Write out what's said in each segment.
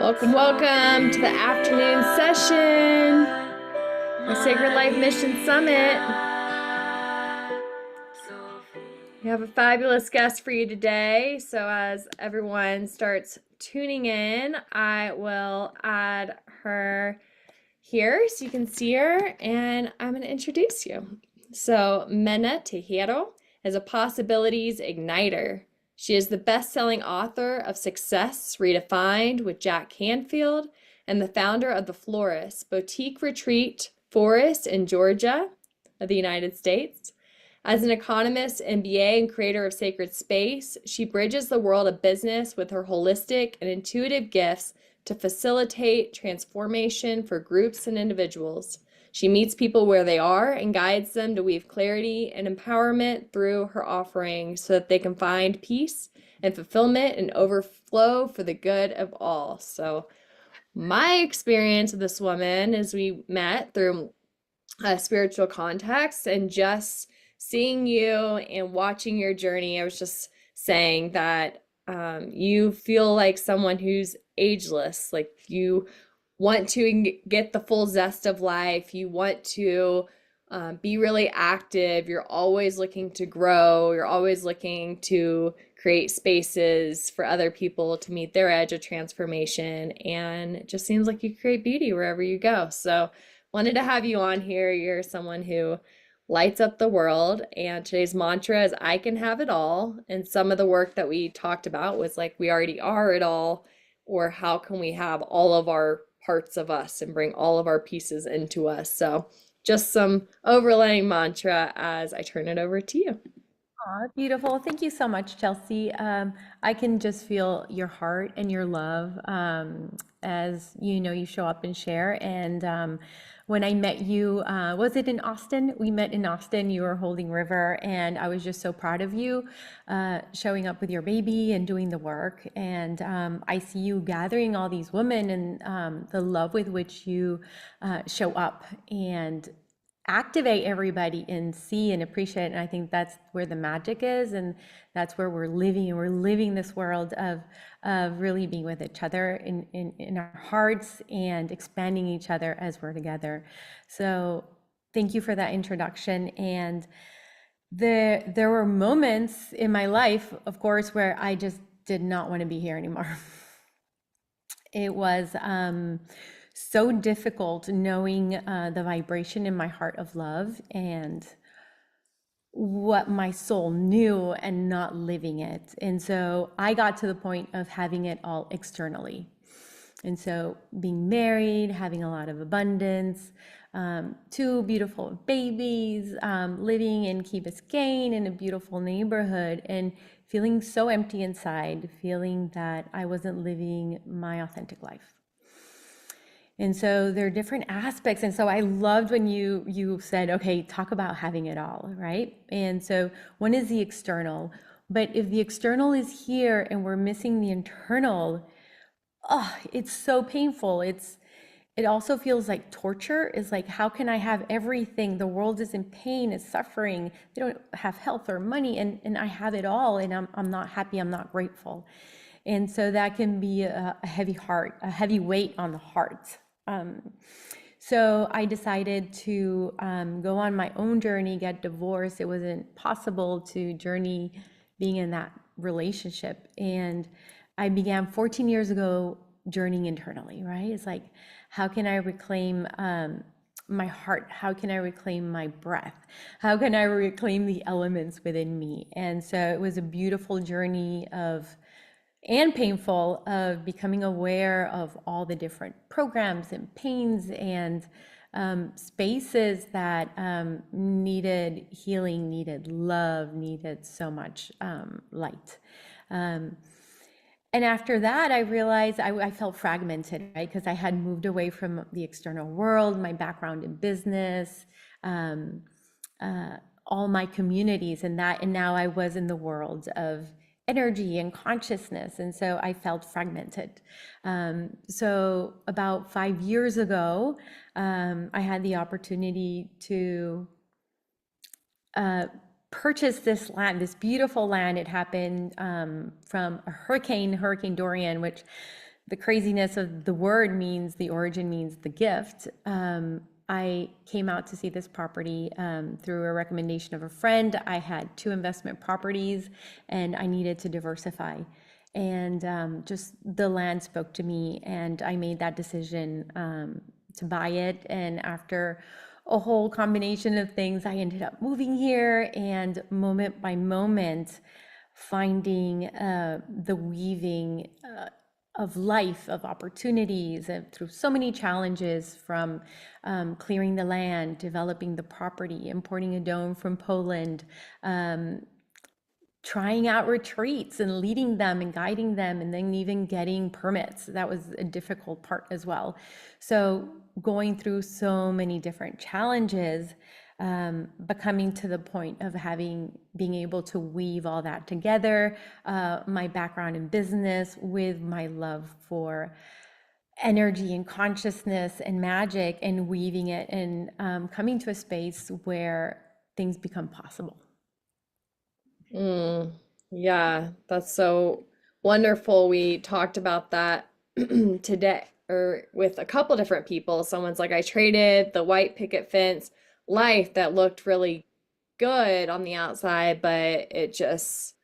Welcome to the afternoon session, the Sacred Life Mission Summit. We have a fabulous guest for you today. So as everyone starts tuning in, I will add her here so you can see her, and I'm going to introduce you. So Mena Tejero is a possibilities igniter. She is the best-selling author of Success Redefined with Jack Canfield and the founder of The Florist, boutique retreat forest in Georgia of the United States. As an economist, MBA, and creator of Sacred Space, she bridges the world of business with her holistic and intuitive gifts to facilitate transformation for groups and individuals. She meets people where they are and guides them to weave clarity and empowerment through her offering so that they can find peace and fulfillment and overflow for the good of all. So my experience with this woman is we met through a spiritual context, and just seeing you and watching your journey, I was just saying that you feel like someone who's ageless, like you want to get the full zest of life. You want to be really active. You're always looking to grow. You're always looking to create spaces for other people to meet their edge of transformation. And it just seems like you create beauty wherever you go. So wanted to have you on here. You're someone who lights up the world, and today's mantra is I can have it all. And some of the work that we talked about was like, we already are it all, or how can we have all of our parts of us and bring all of our pieces into us? So just some overlaying mantra as I turn it over to you. Aw, beautiful. Thank you so much, Chelsea. I can just feel your heart and your love as you show up and share. And when I met you, was it in Austin? We met in Austin. You were holding River, and I was just so proud of you showing up with your baby and doing the work. And I see you gathering all these women and the love with which you show up and activate everybody and see and appreciate. And I think that's where the magic is, and that's where we're living. And we're living this world of really being with each other in our hearts and expanding each other as we're together. So thank you for that introduction. And there were moments in my life, of course, where I just did not want to be here anymore. It was so difficult knowing the vibration in my heart of love and what my soul knew and not living it. And so I got to the point of having it all externally. And so being married, having a lot of abundance, two beautiful babies, living in Key Biscayne in a beautiful neighborhood, and feeling so empty inside, feeling that I wasn't living my authentic life. And so there are different aspects. And so I loved when you said, okay, talk about having it all, right? And so one is the external, but if the external is here and we're missing the internal, oh, it's so painful. It also feels like torture. Is like, how can I have everything? The world is in pain, is suffering. They don't have health or money, and I have it all, and I'm not happy, I'm not grateful. And so that can be a heavy heart, a heavy weight on the heart. So I decided to go on my own journey, get divorced. It wasn't possible to journey being in that relationship. And I began 14 years ago journeying internally, right? It's like, how can I reclaim my heart? How can I reclaim my breath? How can I reclaim the elements within me? And so it was a beautiful journey and painful of becoming aware of all the different programs and pains and spaces that needed healing, needed love, needed so much light. And after that, I realized I felt fragmented, right? Because I had moved away from the external world, my background in business, all my communities, and now I was in the world of energy and consciousness. And so I felt fragmented. So about 5 years ago, I had the opportunity to purchase this land, this beautiful land. It happened from a Hurricane Dorian, which the craziness of the word means, the origin means the gift. I came out to see this property through a recommendation of a friend. I had 2 investment properties and I needed to diversify. And just the land spoke to me, and I made that decision to buy it. And after a whole combination of things, I ended up moving here, and moment by moment, finding the weaving of life, of opportunities, and through so many challenges, from clearing the land, developing the property, importing a dome from Poland, trying out retreats and leading them and guiding them, and then even getting permits. That was a difficult part as well. So going through so many different challenges, but coming to the point of being able to weave all that together, my background in business with my love for energy and consciousness and magic, and weaving it, and coming to a space where things become possible. Yeah, that's so wonderful. We talked about that today, or with a couple different people. Someone's like, I traded the white picket fence life that looked really good on the outside, but it just,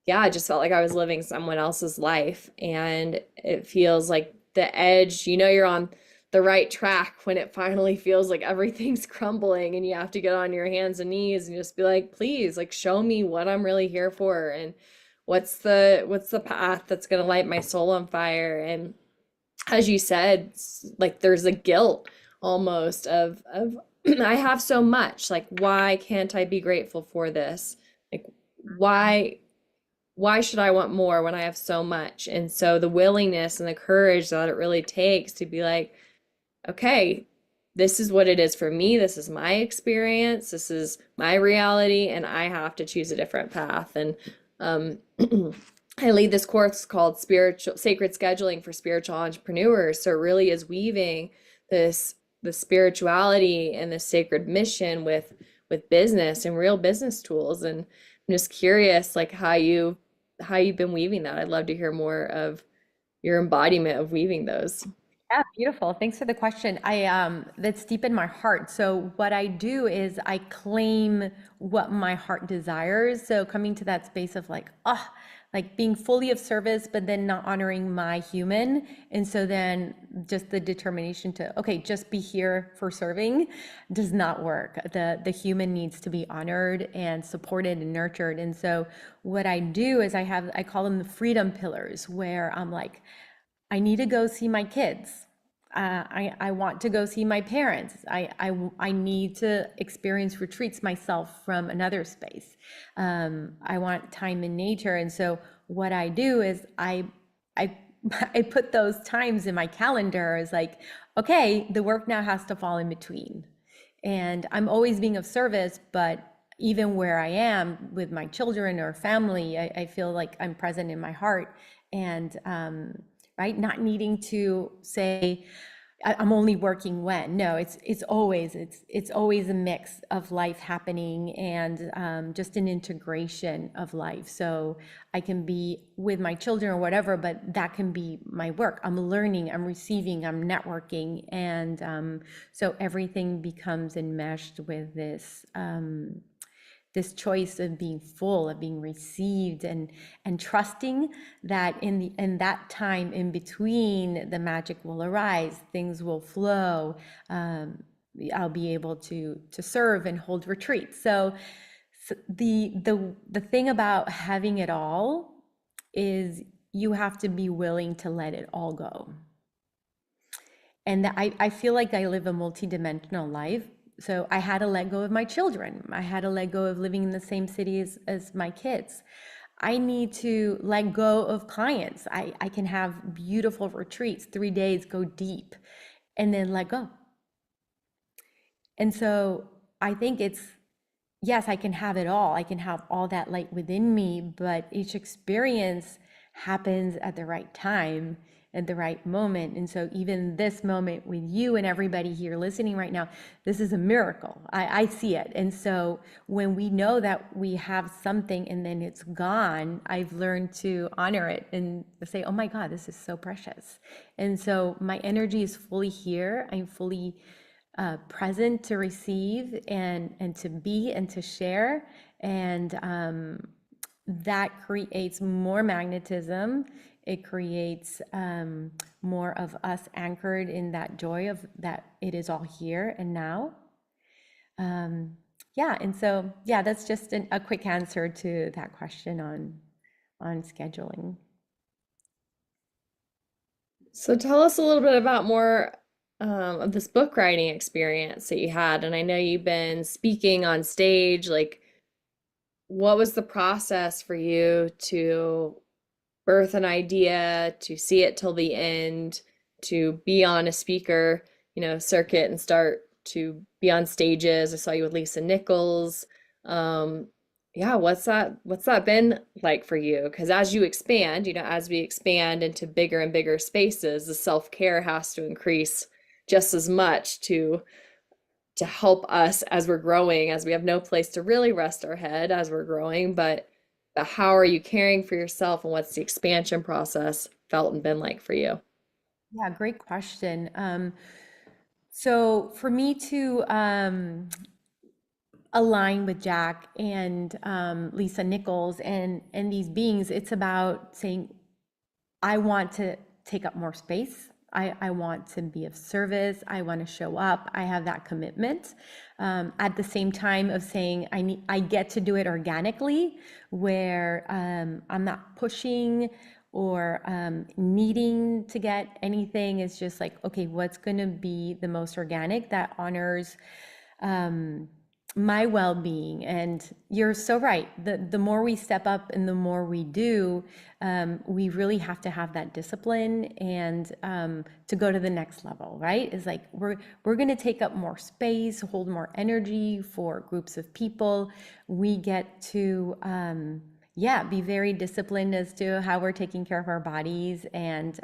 yeah, I just felt like I was living someone else's life. And it feels like the edge, you're on the right track when it finally feels like everything's crumbling and you have to get on your hands and knees and just be like, please, like, show me what I'm really here for, and what's the path that's going to light my soul on fire. And as you said, like, there's a guilt almost of I have so much, like, why can't I be grateful for this? Like, why should I want more when I have so much? And so the willingness and the courage that it really takes to be like, okay, this is what it is for me. This is my experience. This is my reality, and I have to choose a different path. And I lead this course called Spiritual Sacred Scheduling for Spiritual Entrepreneurs. So it really is weaving the spirituality and the sacred mission with business and real business tools. And I'm just curious, like, how you've been weaving that. I'd love to hear more of your embodiment of weaving those. Yeah, beautiful. Thanks for the question. That's deep in my heart. So what I do is I claim what my heart desires. So coming to that space of like, like being fully of service, but then not honoring my human. And so then just the determination to, okay, just be here for serving does not work. The human needs to be honored and supported and nurtured. And so what I do is I call them the freedom pillars, where I'm like, I need to go see my kids. I want to go see my parents. I need to experience retreats myself from another space. I want time in nature. And so what I do is I I put those times in my calendar as like, okay, the work now has to fall in between. And I'm always being of service, but even where I am with my children or family, I feel like I'm present in my heart. And right? Not needing to say, I'm only working when. No, it's always a mix of life happening, and just an integration of life. So I can be with my children or whatever, but that can be my work. I'm learning, I'm receiving, I'm networking, and so everything becomes enmeshed with this choice of being full, of being received, and trusting that in that time in between, the magic will arise, things will flow. I'll be able to serve and hold retreats. So the thing about having it all is you have to be willing to let it all go. And I feel like I live a multidimensional life. So I had to let go of my children. I had to let go of living in the same city as my kids. I need to let go of clients. I can have beautiful retreats, 3 days, go deep, and then let go. And so I think yes, I can have it all. I can have all that light within me, but each experience happens at the right time. at the right moment. And so even this moment with you and everybody here listening right now, this is a miracle. I see it. And so when we know that we have something and then it's gone, I've learned to honor it and say, oh my God, this is so precious. And so my energy is fully here. I'm fully present to receive and to be and to share. And that creates more magnetism. It creates more of us anchored in that joy of that it is all here and now. Yeah, and so yeah, that's just a quick answer to that question on scheduling. So tell us a little bit about more of this book writing experience that you had. And I know you've been speaking on stage. Like, what was the process for you to birth an idea, to see it till the end, to be on a speaker, circuit and start to be on stages? I saw you with Lisa Nichols. Yeah, what's that been like for you? Because as you expand, as we expand into bigger and bigger spaces, the self-care has to increase just as much to help us as we're growing, as we have no place to really rest our head as we're growing. But how are you caring for yourself, and what's the expansion process felt and been like for you? Yeah, great question. So for me to align with Jack and Lisa Nichols and these beings, it's about saying, I want to take up more space. I want to be of service. I want to show up. I have that commitment. At the same time of saying I get to do it organically, where I'm not pushing or needing to get anything. It's just like, okay, what's going to be the most organic that honors my well-being. And you're so right. The more we step up and the more we do, we really have to have that discipline and to go to the next level, right? Is like we're going to take up more space, hold more energy for groups of people. We get to yeah, be very disciplined as to how we're taking care of our bodies, and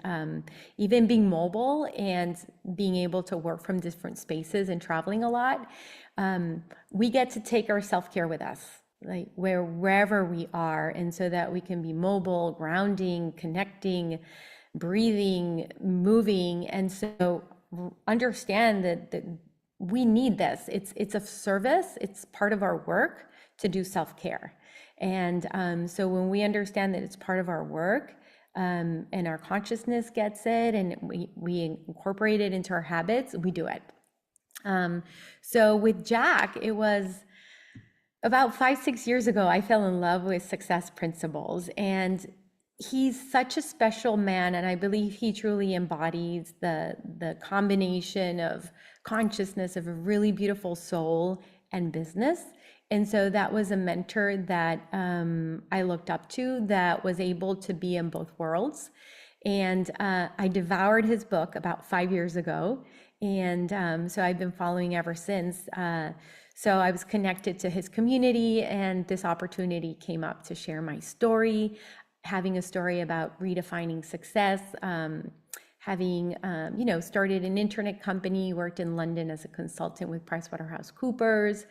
even being mobile and being able to work from different spaces and traveling a lot. We get to take our self-care with us, like wherever we are, and so that we can be mobile, grounding, connecting, breathing, moving. And so understand that we need this. It's a service. It's part of our work to do self-care. And so when we understand that it's part of our work, and our consciousness gets it, and we incorporate it into our habits, we do it. So with Jack, it was about 5, 6 years ago, I fell in love with Success Principles, and he's such a special man, and I believe he truly embodies the combination of consciousness of a really beautiful soul and business. And so that was a mentor that I looked up to, that was able to be in both worlds. And I devoured his book about 5 years ago. And so I've been following ever since. So I was connected to his community, and this opportunity came up to share my story, having a story about redefining success, having started an internet company, worked in London as a consultant with PricewaterhouseCoopers,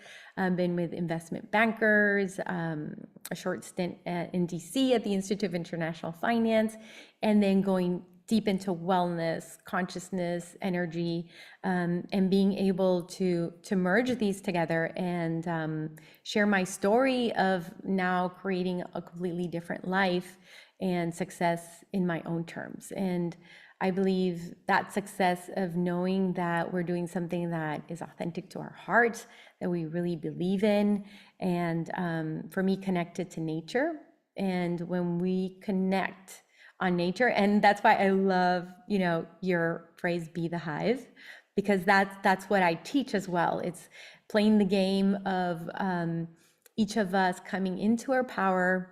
been with investment bankers, a short stint in DC at the Institute of International Finance, and then going deep into wellness, consciousness, energy, and being able to merge these together and share my story of now creating a completely different life and success in my own terms. And I believe that success of knowing that we're doing something that is authentic to our heart, that we really believe in, and for me, connected to nature. And when we connect on nature, and that's why I love, your phrase, be the hive, because that's what I teach as well. It's playing the game of each of us coming into our power,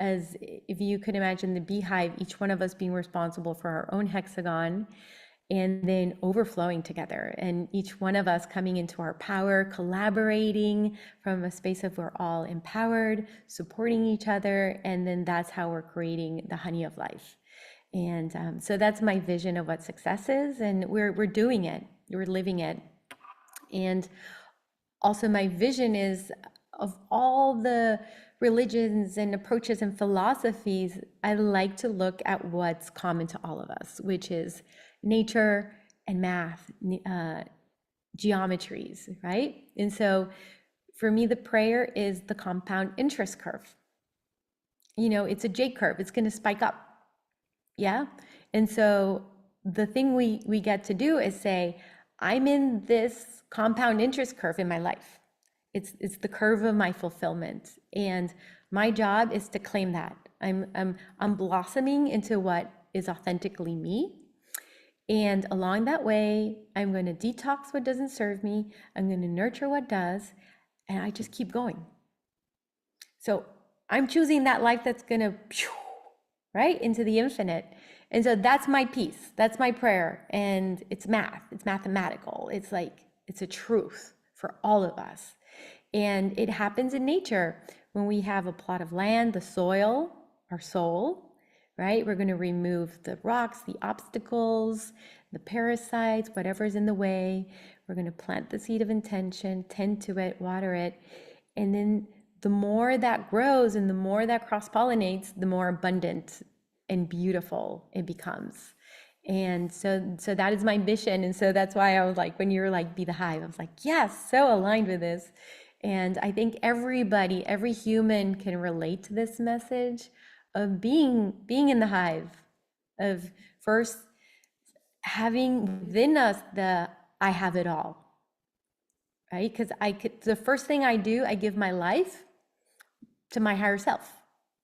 as if you could imagine the beehive, each one of us being responsible for our own hexagon, and then overflowing together, and each one of us coming into our power, collaborating from a space of we're all empowered, supporting each other, and then that's how we're creating the honey of life. And so that's my vision of what success is, and we're doing it, we're living it. And also my vision is, of all the religions and approaches and philosophies, I like to look at what's common to all of us, which is nature and math, geometries, right? And so for me, the prayer is the compound interest curve. You know, it's a J curve, it's going to spike up. Yeah. And so the thing we get to do is say, I'm in this compound interest curve in my life. It's the curve of my fulfillment. And my job is to claim that. I'm blossoming into what is authentically me. And along that way, I'm going to detox what doesn't serve me. I'm going to nurture what does. And I just keep going. So I'm choosing that life that's going to, right, into the infinite. And so that's my peace. That's my prayer. And it's math. It's mathematical. It's like, it's a truth for all of us. And it happens in nature when we have a plot of land, the soil, our soul, right? We're going to remove the rocks, the obstacles, the parasites, whatever's in the way. We're going to plant the seed of intention, tend to it, water it. And then the more that grows and the more that cross-pollinates, the more abundant and beautiful it becomes. And so that is my mission. And so that's why I was like, when you were like, be the hive, I was like, yes, so aligned with this. And I think everybody, every human can relate to this message of being in the hive, of first having within us the I have it all, right? Because the first thing I do, I give my life to my higher self.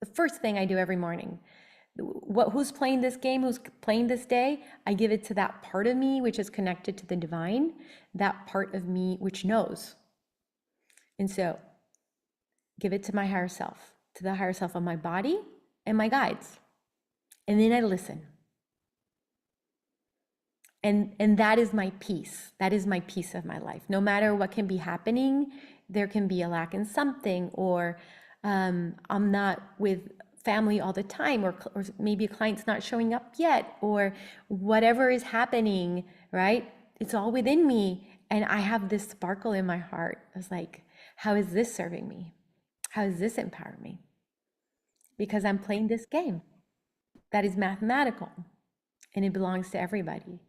The first thing I do every morning. Who's playing this game, who's playing this day, I give it to that part of me which is connected to the divine, that part of me which knows. And so give it to my higher self, to the higher self of my body and my guides. And then I listen. And that is my peace. That is my peace of my life. No matter what can be happening, there can be a lack in something, or I'm not with family all the time, or maybe a client's not showing up yet, or whatever is happening, right? It's all within me. And I have this sparkle in my heart. I was like, how is this serving me? How does this empower me? Because I'm playing this game that is mathematical and it belongs to everybody.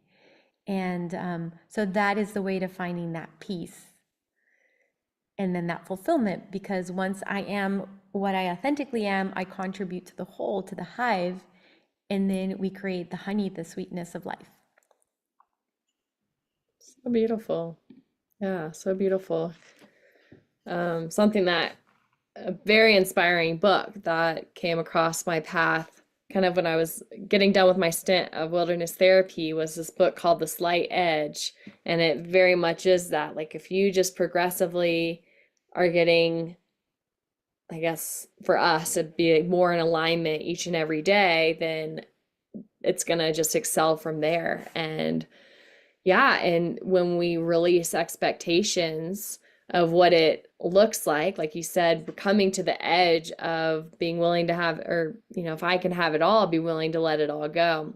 And so that is the way to finding that peace and then that fulfillment, because once I am what I authentically am, I contribute to the whole, to the hive, and then we create the honey, the sweetness of life. So beautiful. Yeah, so beautiful. Something that a very inspiring book that came across my path kind of when I was getting done with my stint of wilderness therapy was this book called The Slight Edge. And it very much is that, like, if you just progressively are getting, I guess for us, it'd be more in alignment each and every day, then it's going to just excel from there. And yeah, and when we release expectations of what it looks like you said, coming to the edge of being willing to have, or, you know, if I can have it all, I'll be willing to let it all go.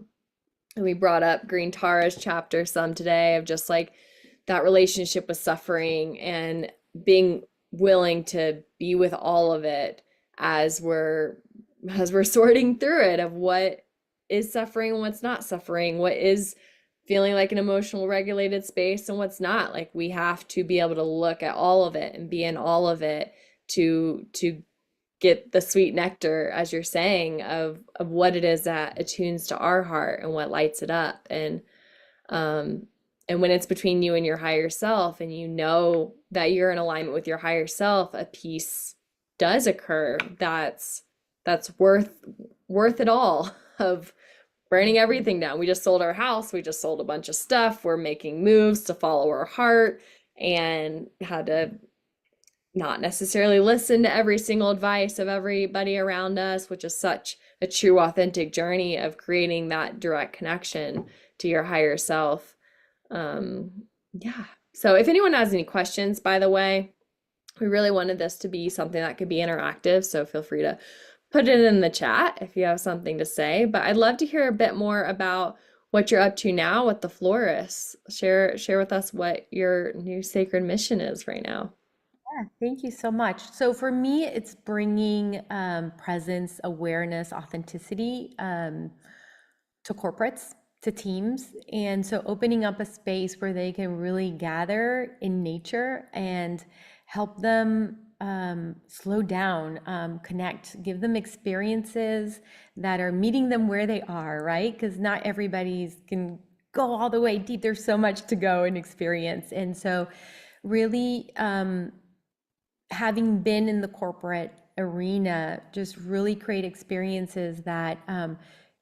And we brought up Green Tara's chapter some today of just like that relationship with suffering and being willing to be with all of it as we're sorting through it, of what is suffering and what's not suffering, what is feeling like an emotional regulated space and what's not. Like, we have to be able to look at all of it and be in all of it to get the sweet nectar, as you're saying, of what it is that attunes to our heart and what lights it up. And when it's between you and your higher self, and you know that you're in alignment with your higher self, a peace does occur that's worth it all, of burning everything down. We just sold our house. We just sold a bunch of stuff. We're making moves to follow our heart, and had to not necessarily listen to every single advice of everybody around us, which is such a true, authentic journey of creating that direct connection to your higher self. Yeah. So if anyone has any questions, by the way, we really wanted this to be something that could be interactive. So feel free to put it in the chat if you have something to say. But I'd love to hear a bit more about what you're up to now with the florists. Share with us what your new sacred mission is right now. Yeah, thank you so much. So for me, it's bringing presence, awareness, authenticity to corporates, to teams. And so opening up a space where they can really gather in nature and help them slow down, connect, give them experiences that are meeting them where they are, right? Because not everybody's can go all the way deep. There's so much to go and experience. And so really having been in the corporate arena, just really create experiences that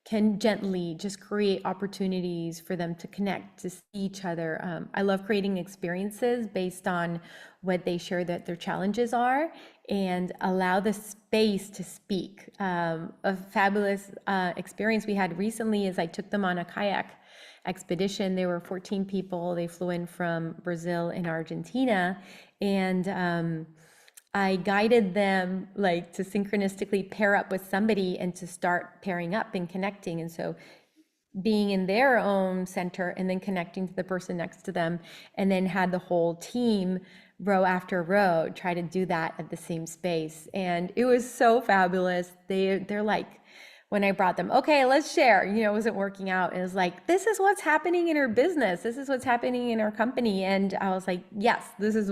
can gently just create opportunities for them to connect, to see each other. I love creating experiences based on what they share that their challenges are and allow the space to speak. A fabulous experience we had recently is I took them on a kayak expedition. There were 14 people. They flew in from Brazil and Argentina, and I guided them like to synchronistically pair up with somebody and to start pairing up and connecting. And so being in their own center and then connecting to the person next to them, and then had the whole team row after row try to do that at the same space. And it was so fabulous. They're like, when I brought them, okay, let's share, it wasn't working out. It was like, this is what's happening in our business. This is what's happening in our company. And I was like, yes, this is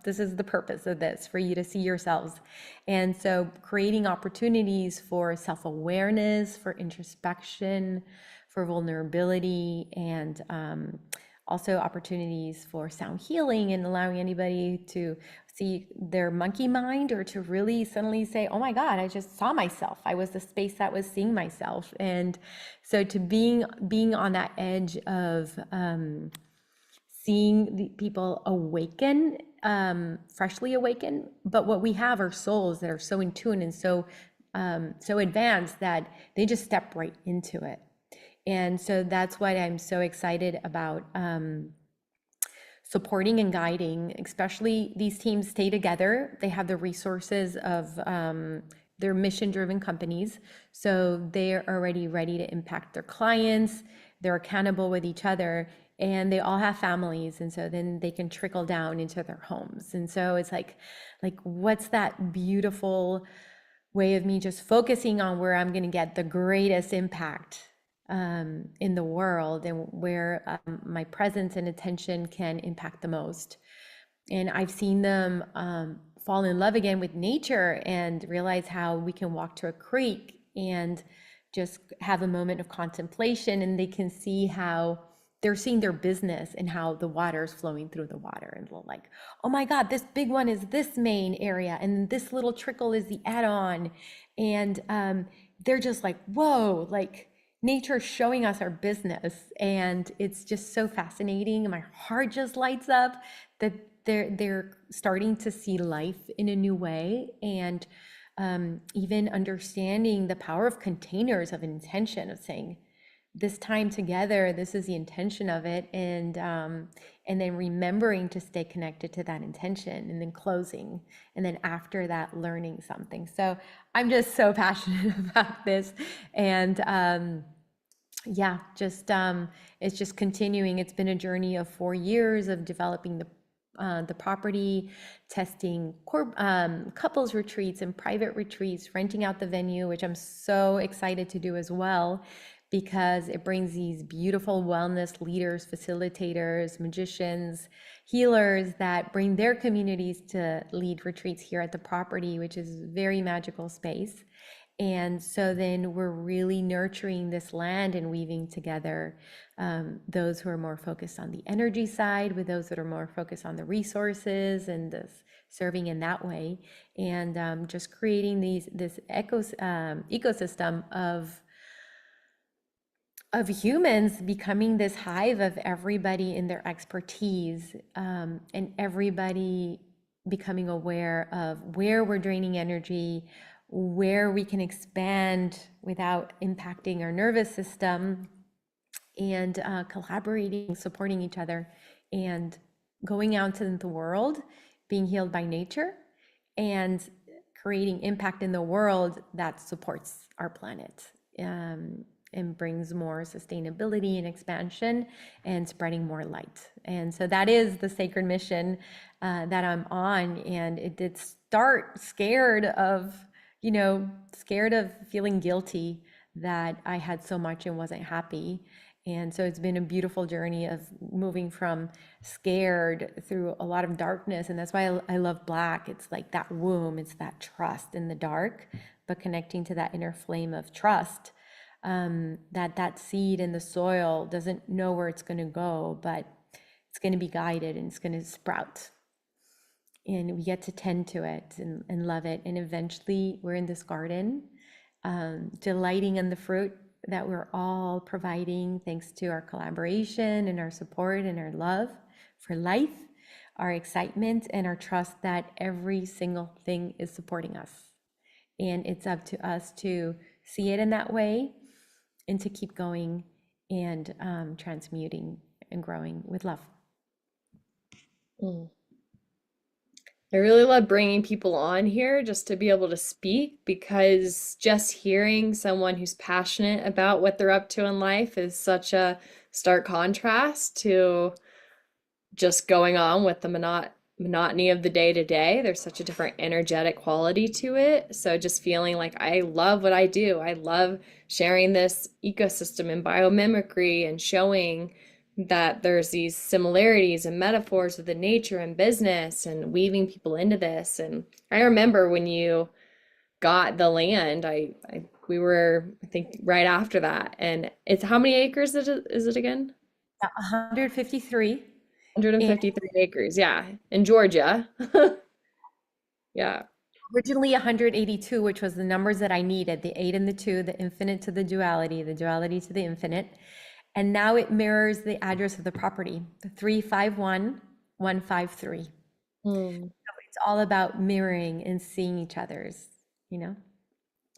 this is the purpose of this, for you to see yourselves. And so creating opportunities for self-awareness, for introspection, for vulnerability, and also opportunities for sound healing and allowing anybody to see their monkey mind, or to really suddenly say, oh my God, I just saw myself. I was the space that was seeing myself. And so to being on that edge of seeing the people awaken, freshly awaken, but what we have are souls that are so in tune and so advanced that they just step right into it. And so that's why I'm so excited about supporting and guiding, especially these teams stay together. They have the resources of their mission-driven companies, so they're already ready to impact their clients. They're accountable with each other, and they all have families, and so then they can trickle down into their homes. And so it's like what's that beautiful way of me just focusing on where I'm going to get the greatest impact in the world, and where my presence and attention can impact the most. And I've seen them fall in love again with nature and realize how we can walk to a creek and just have a moment of contemplation, and they can see how they're seeing their business and how the water is flowing through the water, and they're like, oh my God, this big one is this main area, and this little trickle is the add-on. And they're just like, whoa, like nature showing us our business. And it's just so fascinating. My heart just lights up that they're starting to see life in a new way, and even understanding the power of containers of intention, of saying, this time together, this is the intention of it, and then remembering to stay connected to that intention, and then closing, and then after that, learning something. So I'm just so passionate about this, and yeah, just it's just continuing. It's been a journey of 4 years of developing the property, testing couples retreats and private retreats, renting out the venue, which I'm so excited to do as well, because it brings these beautiful wellness leaders, facilitators, magicians, healers that bring their communities to lead retreats here at the property, which is a very magical space. And so then we're really nurturing this land and weaving together those who are more focused on the energy side with those that are more focused on the resources and this serving in that way, and just creating this ecosystem of humans becoming this hive of everybody in their expertise, and everybody becoming aware of where we're draining energy, where we can expand without impacting our nervous system, and collaborating, supporting each other, and going out into the world, being healed by nature, and creating impact in the world that supports our planet, and brings more sustainability and expansion and spreading more light. And so that is the sacred mission that I'm on. And it did start scared of, scared of feeling guilty that I had so much and wasn't happy. And so it's been a beautiful journey of moving from scared through a lot of darkness. And that's why I love Black. It's like that womb, it's that trust in the dark, but connecting to that inner flame of trust, that seed in the soil doesn't know where it's going to go, but it's going to be guided and it's going to sprout. And we get to tend to it and love it. And eventually we're in this garden, delighting in the fruit that we're all providing thanks to our collaboration and our support and our love for life, our excitement and our trust that every single thing is supporting us. And it's up to us to see it in that way and to keep going and transmuting and growing with love. Mm. I really love bringing people on here just to be able to speak, because just hearing someone who's passionate about what they're up to in life is such a stark contrast to just going on with the monotony of the day to day. There's such a different energetic quality to it. So just feeling like I love what I do. I love sharing this ecosystem and biomimicry and showing that there's these similarities and metaphors with the nature and business and weaving people into this. And I remember when you got the land, we were, I think, right after that. And it's how many acres is it again? 153. 153 acres, yeah, in Georgia. Yeah. Originally 182, which was the numbers that I needed, the 8 and the 2, the infinite to the duality to the infinite. And now it mirrors the address of the property, the 351153. Mm. So it's all about mirroring and seeing each other's,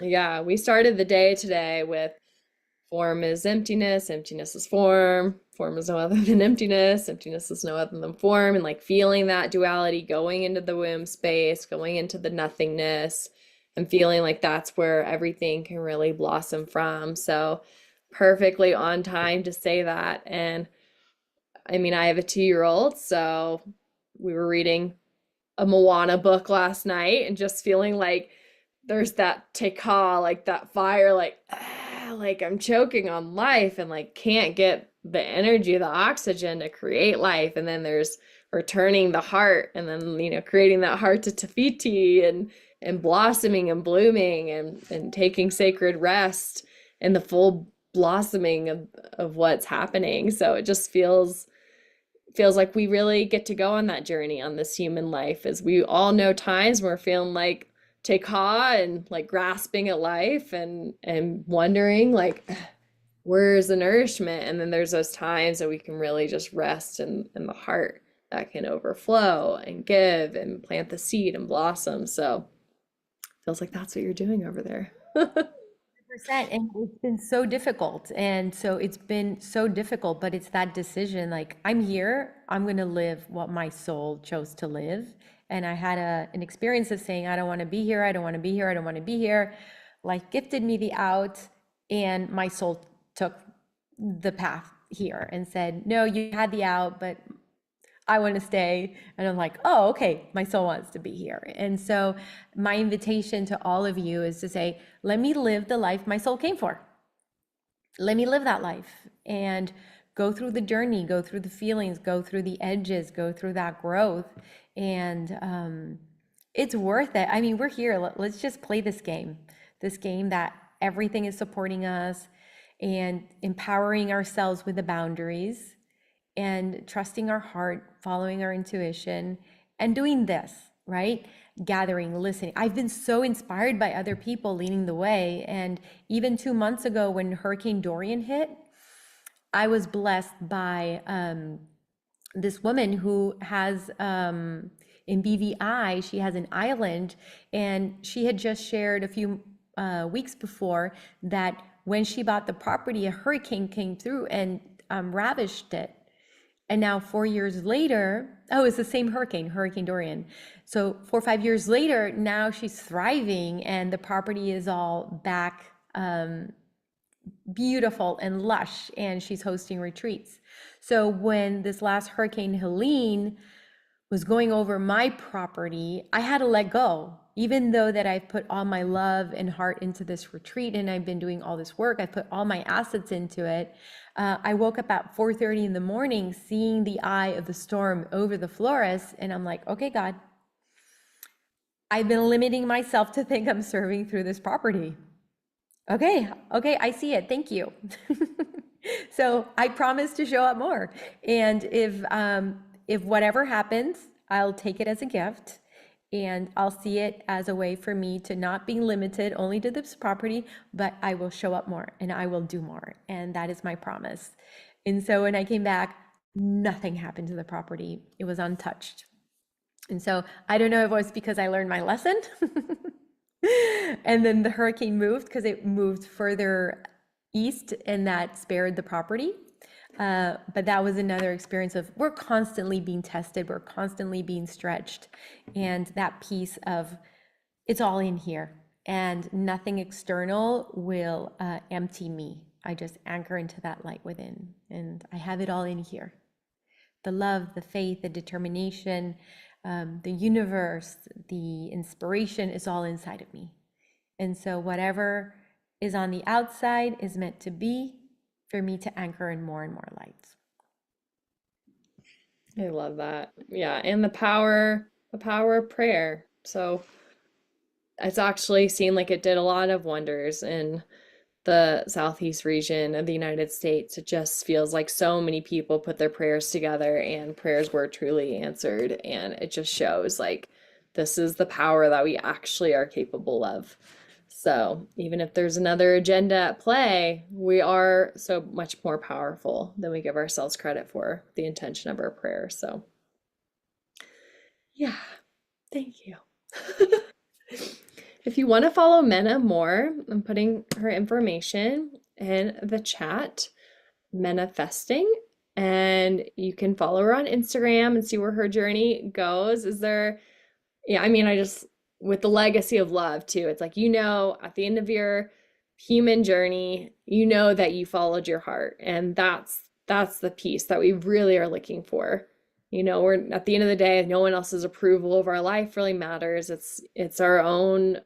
Yeah, we started the day today with form is emptiness, emptiness is form is no other than emptiness is no other than form, and like feeling that duality going into the womb space, going into the nothingness, and feeling like that's where everything can really blossom from. So perfectly on time to say that. And I mean, I have a 2-year-old, so we were reading a Moana book last night and just feeling like there's that te kā, like that fire, like I'm choking on life and like can't get the energy, the oxygen to create life. And then there's returning the heart, and then creating that heart to Te Fiti and blossoming and blooming and taking sacred rest in the full blossoming of what's happening. So it just feels like we really get to go on that journey on this human life, as we all know times where we're feeling like te kā and like grasping at life and wondering like where's the nourishment. And then there's those times that we can really just rest in the heart that can overflow and give and plant the seed and blossom. So feels like that's what you're doing over there. And it's been so difficult. And so it's been so difficult, but it's that decision, like I'm here, I'm going to live what my soul chose to live. And I had an experience of saying, I don't want to be here. I don't want to be here. I don't want to be here. Life gifted me the out, and my soul took the path here and said, no, you had the out, but I want to stay. And I'm like, oh, okay, my soul wants to be here. And so my invitation to all of you is to say, let me live the life my soul came for. Let me live that life and go through the journey, go through the feelings, go through the edges, go through that growth. And it's worth it. I mean, we're here. Let's just play this game that everything is supporting us and empowering ourselves with the boundaries and trusting our heart, following our intuition, and doing this, right? Gathering, listening. I've been so inspired by other people leading the way. And even 2 months ago when Hurricane Dorian hit, I was blessed by this woman who has, in BVI, she has an island, and she had just shared a few weeks before that when she bought the property, a hurricane came through and ravished it. And now 4 years later, oh, it's the same hurricane, Hurricane Dorian. So 4 or 5 years later, now she's thriving and the property is all back, beautiful and lush, and she's hosting retreats. So when this last Hurricane Helene was going over my property, I had to let go. Even though that I've put all my love and heart into this retreat and I've been doing all this work, I put all my assets into it. I woke up at 4:30 in the morning, seeing the eye of the storm over the Flores, and I'm like, okay, God, I've been limiting myself to think I'm serving through this property. Okay, okay, I see it. Thank you. So I promise to show up more. And if whatever happens, I'll take it as a gift and I'll see it as a way for me to not be limited only to this property, but I will show up more and I will do more. And that is my promise. And so when I came back, nothing happened to the property. It was untouched. And so I don't know if it was because I learned my lesson. And then the hurricane moved because it moved further east and that spared the property. But that was another experience of we're constantly being tested, we're constantly being stretched. And that piece of it's all in here and nothing external will empty me. I just anchor into that light within and I have it all in here. The love, the faith, the determination, the universe, the inspiration is all inside of me. And so whatever is on the outside is meant to be for me to anchor in more and more lights. I love that. Yeah, and the power of prayer. So it's actually seemed like it did a lot of wonders in the Southeast region of the United States. It just feels like so many people put their prayers together and prayers were truly answered. And it just shows like this is the power that we actually are capable of. So even if there's another agenda at play, we are so much more powerful than we give ourselves credit for the intention of our prayer. So yeah, thank you. If you want to follow Menna more, I'm putting her information in the chat, Manifesting, and you can follow her on Instagram and see where her journey goes. Yeah, I mean, with the legacy of love too, it's like, at the end of your human journey, that you followed your heart. And that's the piece that we really are looking for. We're at the end of the day, no one else's approval of our life really matters. It's our own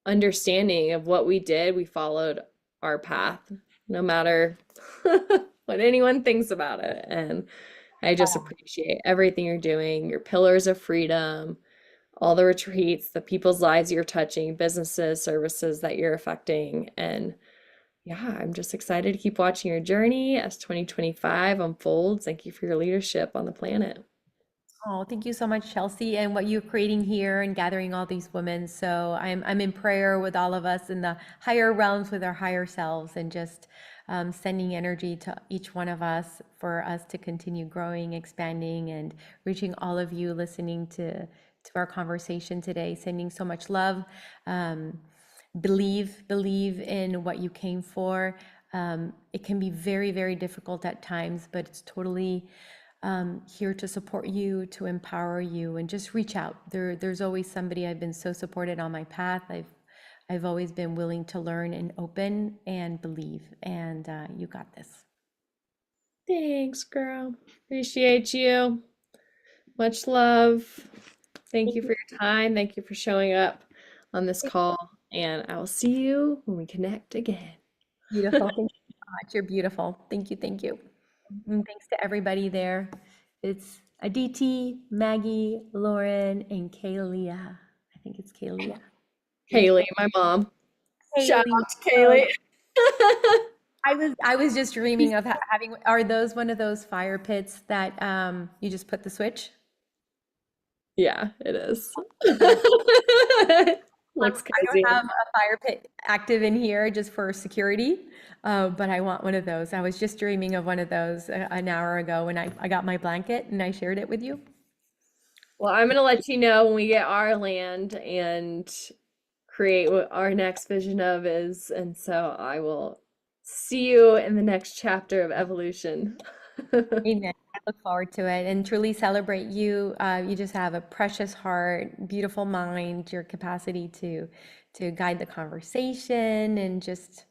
understanding of what we did. We followed our path, no matter what anyone thinks about it. And I just appreciate everything you're doing, your pillars of freedom, all the retreats, the people's lives you're touching, businesses, services that you're affecting. And yeah, I'm just excited to keep watching your journey as 2025 unfolds. Thank you for your leadership on the planet. Oh, thank you so much, Chelsea, and what you're creating here and gathering all these women. So I'm in prayer with all of us in the higher realms with our higher selves and just sending energy to each one of us for us to continue growing, expanding, and reaching all of you listening to our conversation today. Sending so much love. Believe in what you came for. It can be very, very difficult at times, but it's totally here to support you, to empower you, and just reach out. There's always somebody. I've been so supported on my path. I've always been willing to learn and open and believe, and you got this. Thanks, girl. Appreciate you. Much love. Thank you for your time. Thank you for showing up on this call. And I will see you when we connect again. Beautiful. Thank you so much. You're beautiful. Thank you. Thank you. And thanks to everybody there. It's Aditi, Maggie, Lauren, and Kaylia. I think it's Kaylia. Haley, my mom. Shout Haley. out to Kaylee. I was just dreaming of having. Are those one of those fire pits that you just put the switch? Yeah, it is. Looks I crazy. don't have a fire pit active in here just for security, but I want one of those. I was just dreaming of one of those an hour ago when I got my blanket and I shared it with you. Well, I'm gonna let you know when we get our land and create what our next vision of is. And so I will see you in the next chapter of evolution. Amen. I look forward to it and truly celebrate you. You just have a precious heart, beautiful mind, your capacity to guide the conversation, and just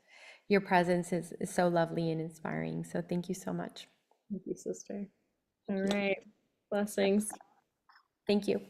your presence is so lovely and inspiring. So thank you so much. Thank you, sister. All Thank you. right. Blessings. Thank you.